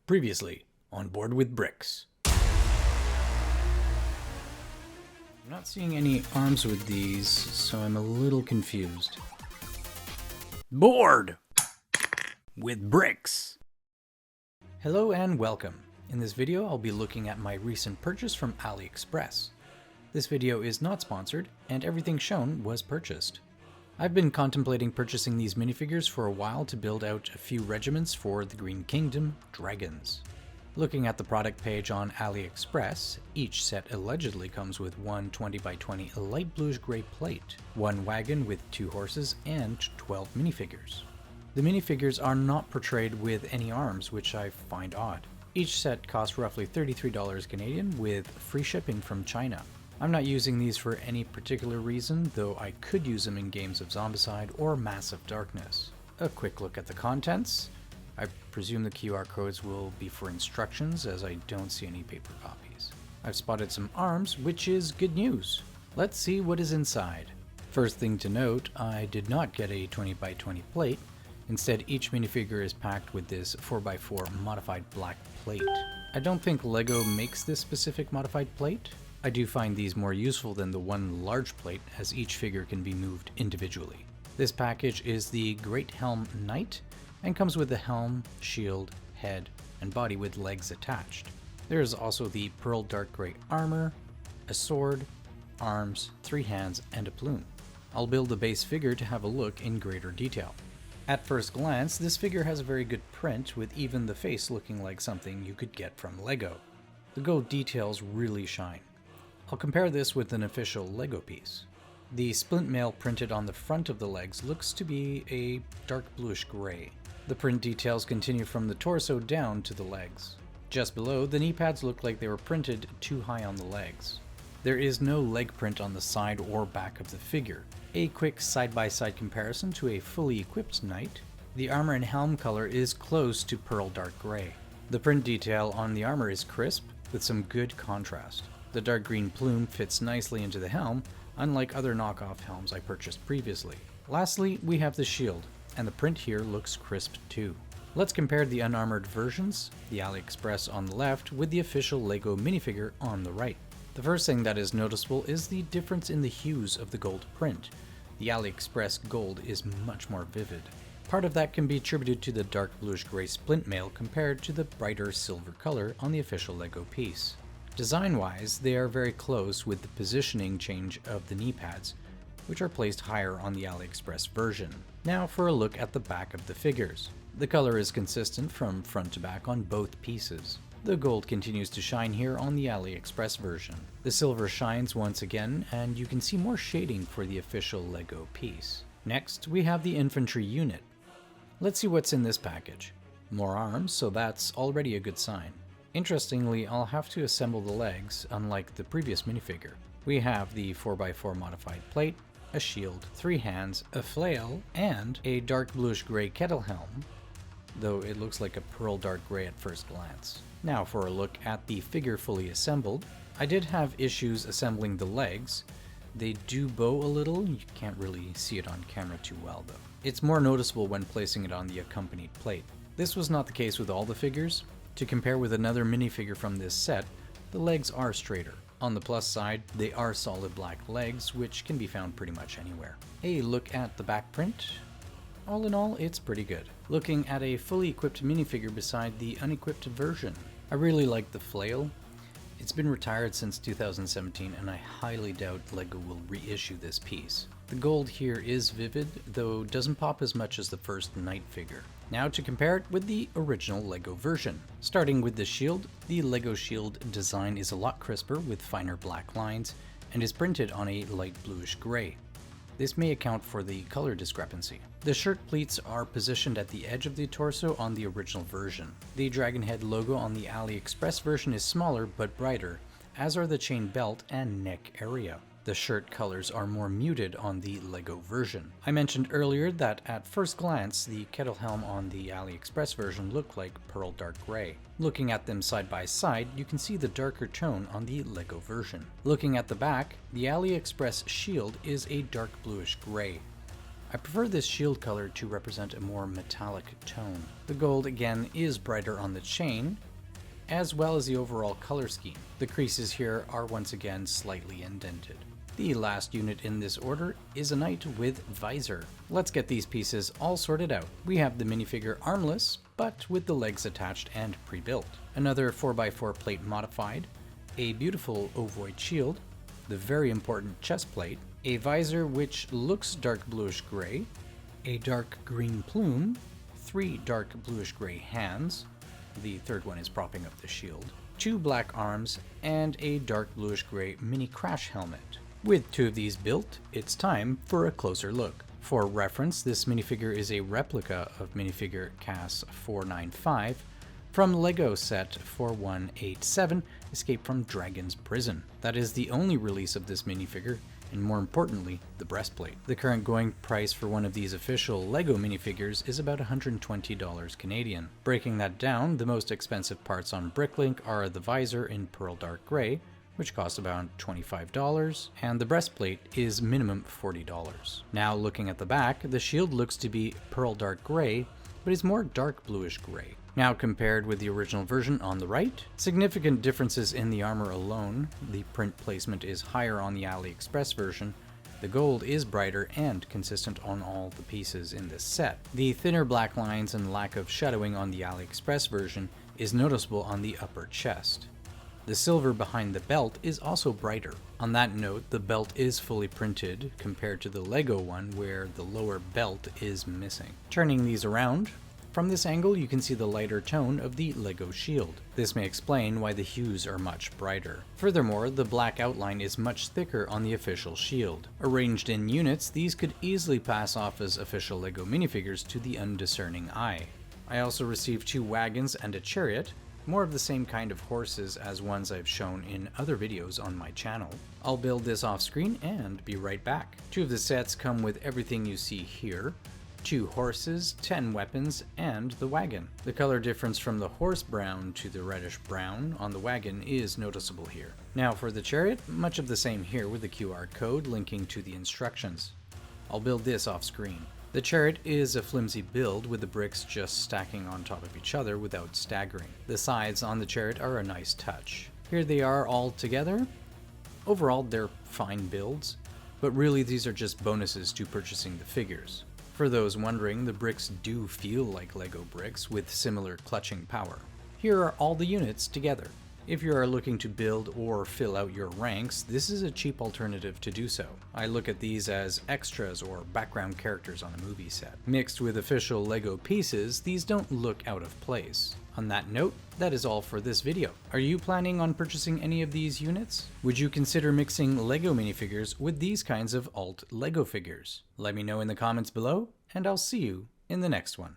Previously, on board with bricks. I'm not seeing any arms with these, so I'm a little confused. Board with bricks! Hello and welcome. In this video, I'll be looking at my recent purchase from AliExpress. This video is not sponsored, and everything shown was purchased. I've been contemplating purchasing these minifigures for a while to build out a few regiments for the Green Kingdom dragons. Looking at the product page on AliExpress, each set allegedly comes with one 20x20 light bluish gray plate, one wagon with 2 horses, and 12 minifigures. The minifigures are not portrayed with any arms, which I find odd. Each set costs roughly $33 Canadian with free shipping from China. I'm not using these for any particular reason, though I could use them in games of Zombicide or Massive Darkness. A quick look at the contents. I presume the QR codes will be for instructions, as I don't see any paper copies. I've spotted some arms, which is good news. Let's see what is inside. First thing to note, I did not get a 20x20 plate. Instead, each minifigure is packed with this 4x4 modified black plate. I don't think LEGO makes this specific modified plate. I do find these more useful than the one large plate, as each figure can be moved individually. This package is the Great Helm Knight, and comes with the helm, shield, head, and body with legs attached. There is also the pearl dark gray armor, a sword, arms, 3 hands, and a plume. I'll build the base figure to have a look in greater detail. At first glance, this figure has a very good print, with even the face looking like something you could get from LEGO. The gold details really shine. I'll compare this with an official LEGO piece. The splint mail printed on the front of the legs looks to be a dark bluish gray. The print details continue from the torso down to the legs. Just below, the knee pads look like they were printed too high on the legs. There is no leg print on the side or back of the figure. A quick side-by-side comparison to a fully equipped knight. The armor and helm color is close to pearl dark gray. The print detail on the armor is crisp, with some good contrast. The dark green plume fits nicely into the helm, unlike other knockoff helms I purchased previously. Lastly, we have the shield, and the print here looks crisp too. Let's compare the unarmored versions, the AliExpress on the left, with the official LEGO minifigure on the right. The first thing that is noticeable is the difference in the hues of the gold print. The AliExpress gold is much more vivid. Part of that can be attributed to the dark bluish gray splint mail compared to the brighter silver color on the official LEGO piece. Design-wise, they are very close, with the positioning change of the knee pads, which are placed higher on the AliExpress version. Now for a look at the back of the figures. The color is consistent from front to back on both pieces. The gold continues to shine here on the AliExpress version. The silver shines once again, and you can see more shading for the official LEGO piece. Next, we have the infantry unit. Let's see what's in this package. More arms, so that's already a good sign. Interestingly, I'll have to assemble the legs, unlike the previous minifigure. We have the 4x4 modified plate, a shield, 3 hands, a flail, and a dark bluish gray kettle helm, though it looks like a pearl dark gray at first glance. Now for a look at the figure fully assembled. I did have issues assembling the legs. They do bow a little, you can't really see it on camera too well though. It's more noticeable when placing it on the accompanied plate. This was not the case with all the figures. To compare with another minifigure from this set, the legs are straighter. On the plus side, they are solid black legs, which can be found pretty much anywhere. A look at the back print. All in all, it's pretty good. Looking at a fully equipped minifigure beside the unequipped version. I really like the flail. It's been retired since 2017, and I highly doubt LEGO will reissue this piece. The gold here is vivid, though doesn't pop as much as the first knight figure. Now to compare it with the original LEGO version. Starting with the shield, the LEGO shield design is a lot crisper with finer black lines, and is printed on a light bluish gray. This may account for the color discrepancy. The shirt pleats are positioned at the edge of the torso on the original version. The dragon head logo on the AliExpress version is smaller but brighter, as are the chain belt and neck area. The shirt colors are more muted on the LEGO version. I mentioned earlier that at first glance, the kettle helm on the AliExpress version looked like pearl dark gray. Looking at them side by side, you can see the darker tone on the LEGO version. Looking at the back, the AliExpress shield is a dark bluish gray. I prefer this shield color to represent a more metallic tone. The gold again is brighter on the chain, as well as the overall color scheme. The creases here are once again slightly indented. The last unit in this order is a knight with visor. Let's get these pieces all sorted out. We have the minifigure armless, but with the legs attached and pre-built. Another 4x4 plate modified, a beautiful ovoid shield, the very important chest plate, a visor which looks dark bluish gray, a dark green plume, 3 dark bluish gray hands, the third one is propping up the shield, 2 black arms, and a dark bluish gray mini crash helmet. With 2 of these built, it's time for a closer look. For reference, this minifigure is a replica of minifigure CAS 495 from LEGO set 4187, Escape from Dragon's Prison. That is the only release of this minifigure, and more importantly, the breastplate. The current going price for one of these official LEGO minifigures is about $120 Canadian. Breaking that down, the most expensive parts on Bricklink are the visor in pearl dark gray, which costs about $25, and the breastplate is minimum $40. Now looking at the back, the shield looks to be pearl dark gray, but is more dark bluish gray. Now compared with the original version on the right, significant differences in the armor alone. The print placement is higher on the AliExpress version, the gold is brighter and consistent on all the pieces in this set. The thinner black lines and lack of shadowing on the AliExpress version is noticeable on the upper chest. The silver behind the belt is also brighter. On that note, the belt is fully printed compared to the LEGO one where the lower belt is missing. Turning these around, from this angle you can see the lighter tone of the LEGO shield. This may explain why the hues are much brighter. Furthermore, the black outline is much thicker on the official shield. Arranged in units, these could easily pass off as official LEGO minifigures to the undiscerning eye. I also received 2 wagons and a chariot, more of the same kind of horses as ones I've shown in other videos on my channel. I'll build this off screen and be right back. 2 of the sets come with everything you see here, 2 horses, 10 weapons, and the wagon. The color difference from the horse brown to the reddish brown on the wagon is noticeable here. Now for the chariot, much of the same here with the QR code linking to the instructions. I'll build this off screen. The chariot is a flimsy build with the bricks just stacking on top of each other without staggering. The sides on the chariot are a nice touch. Here they are all together. Overall, they're fine builds, but really these are just bonuses to purchasing the figures. For those wondering, the bricks do feel like LEGO bricks with similar clutching power. Here are all the units together. If you are looking to build or fill out your ranks, this is a cheap alternative to do so. I look at these as extras or background characters on a movie set. Mixed with official LEGO pieces, these don't look out of place. On that note, that is all for this video. Are you planning on purchasing any of these units? Would you consider mixing LEGO minifigures with these kinds of alt LEGO figures? Let me know in the comments below, and I'll see you in the next one.